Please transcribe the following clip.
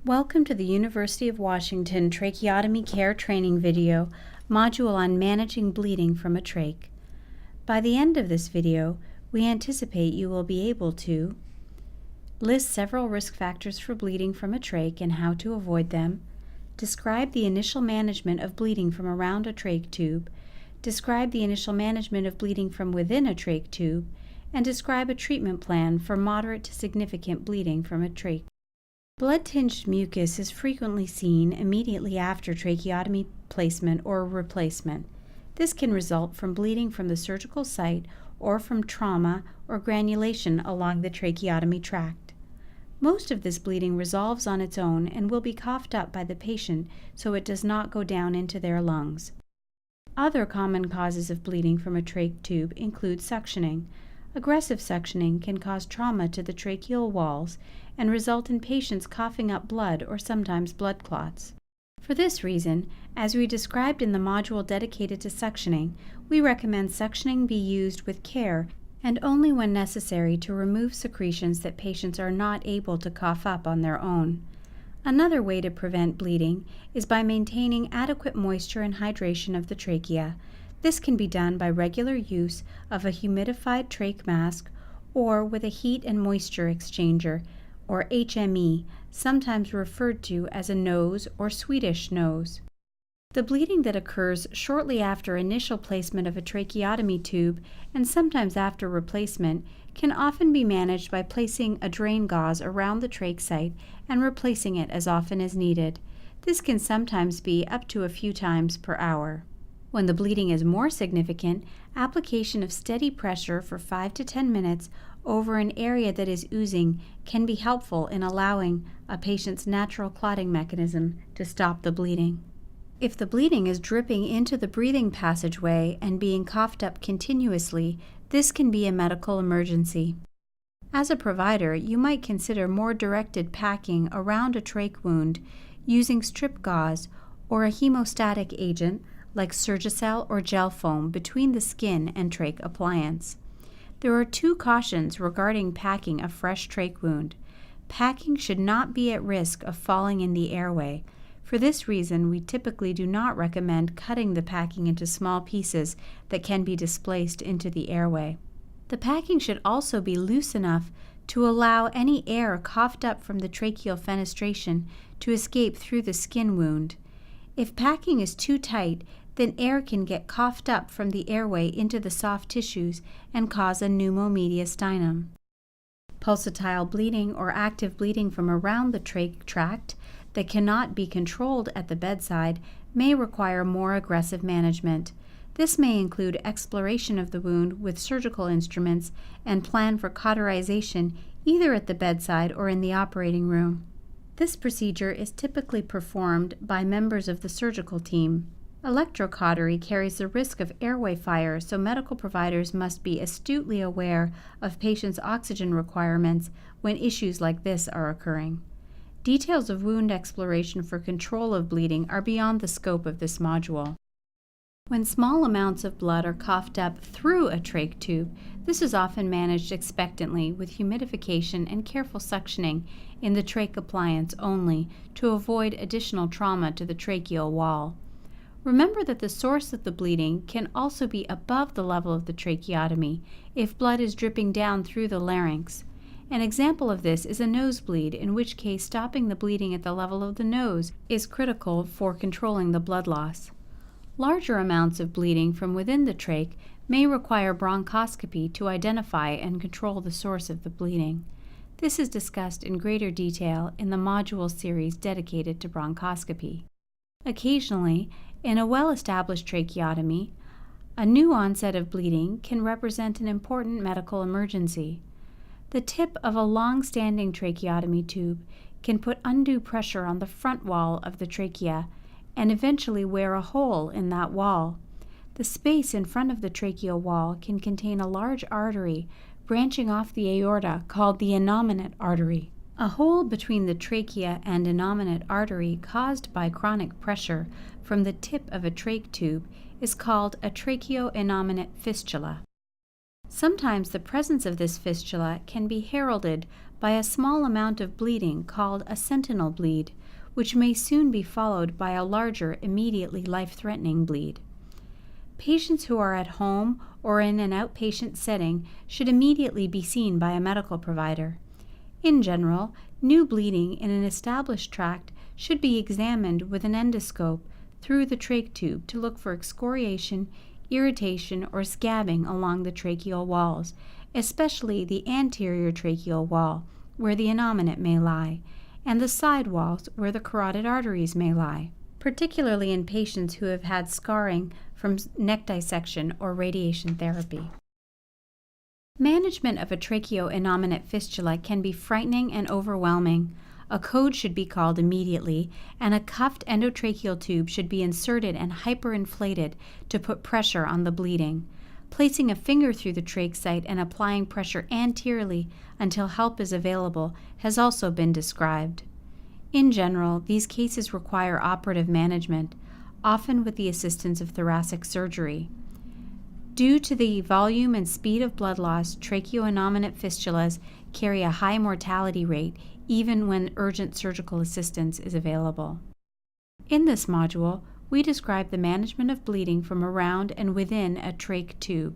Welcome to the University of Washington Tracheotomy Care Training video, module on managing bleeding from a trach. By the end of this video, we anticipate you will be able to list several risk factors for bleeding from a trach and how to avoid them, describe the initial management of bleeding from around a trach tube, describe the initial management of bleeding from within a trach tube, and describe a treatment plan for moderate to significant bleeding from a trach. Blood-tinged mucus is frequently seen immediately after tracheotomy placement or replacement. This can result from bleeding from the surgical site or from trauma or granulation along the tracheotomy tract. Most of this bleeding resolves on its own and will be coughed up by the patient so it does not go down into their lungs. Other common causes of bleeding from a trach tube include suctioning. Aggressive suctioning can cause trauma to the tracheal walls and result in patients coughing up blood or sometimes blood clots. For this reason, as we described in the module dedicated to suctioning, we recommend suctioning be used with care and only when necessary to remove secretions that patients are not able to cough up on their own. Another way to prevent bleeding is by maintaining adequate moisture and hydration of the trachea. This can be done by regular use of a humidified trach mask or with a heat and moisture exchanger, or HME, sometimes referred to as a nose or Swedish nose. The bleeding that occurs shortly after initial placement of a tracheotomy tube and sometimes after replacement can often be managed by placing a drain gauze around the trach site and replacing it as often as needed. This can sometimes be up to a few times per hour. When the bleeding is more significant, application of steady pressure for 5 to 10 minutes over an area that is oozing can be helpful in allowing a patient's natural clotting mechanism to stop the bleeding. If the bleeding is dripping into the breathing passageway and being coughed up continuously, this can be a medical emergency. As a provider, you might consider more directed packing around a trach wound using strip gauze or a hemostatic agent like Surgicel or gel foam between the skin and trach appliance. There are two cautions regarding packing a fresh trach wound. Packing should not be at risk of falling in the airway. For this reason, we typically do not recommend cutting the packing into small pieces that can be displaced into the airway. The packing should also be loose enough to allow any air coughed up from the tracheal fenestration to escape through the skin wound. If packing is too tight, then air can get coughed up from the airway into the soft tissues and cause a pneumomediastinum. Pulsatile bleeding or active bleeding from around the trach tract that cannot be controlled at the bedside may require more aggressive management. This may include exploration of the wound with surgical instruments and plan for cauterization either at the bedside or in the operating room. This procedure is typically performed by members of the surgical team. Electrocautery carries the risk of airway fire, so medical providers must be astutely aware of patients' oxygen requirements when issues like this are occurring. Details of wound exploration for control of bleeding are beyond the scope of this module. When small amounts of blood are coughed up through a trach tube, this is often managed expectantly with humidification and careful suctioning in the trach appliance only to avoid additional trauma to the tracheal wall. Remember that the source of the bleeding can also be above the level of the tracheotomy if blood is dripping down through the larynx. An example of this is a nosebleed, in which case stopping the bleeding at the level of the nose is critical for controlling the blood loss. Larger amounts of bleeding from within the trach may require bronchoscopy to identify and control the source of the bleeding. This is discussed in greater detail in the module series dedicated to bronchoscopy. Occasionally, in a well-established tracheotomy, a new onset of bleeding can represent an important medical emergency. The tip of a long-standing tracheotomy tube can put undue pressure on the front wall of the trachea and eventually wear a hole in that wall. The space in front of the tracheal wall can contain a large artery branching off the aorta called the innominate artery. A hole between the trachea and innominate artery caused by chronic pressure from the tip of a trach tube is called a tracheo-innominate fistula. Sometimes the presence of this fistula can be heralded by a small amount of bleeding called a sentinel bleed, which may soon be followed by a larger, immediately life-threatening bleed. Patients who are at home or in an outpatient setting should immediately be seen by a medical provider. In general, new bleeding in an established tract should be examined with an endoscope through the trach tube to look for excoriation, irritation, or scabbing along the tracheal walls, especially the anterior tracheal wall, where the innominate may lie, and the side walls, where the carotid arteries may lie, particularly in patients who have had scarring from neck dissection or radiation therapy. Management of a tracheo-innominate fistula can be frightening and overwhelming. A code should be called immediately, and a cuffed endotracheal tube should be inserted and hyperinflated to put pressure on the bleeding. Placing a finger through the trach site and applying pressure anteriorly until help is available has also been described. In general, these cases require operative management, often with the assistance of thoracic surgery. Due to the volume and speed of blood loss, tracheo-innominate fistulas carry a high mortality rate even when urgent surgical assistance is available. In this module, we describe the management of bleeding from around and within a trach tube.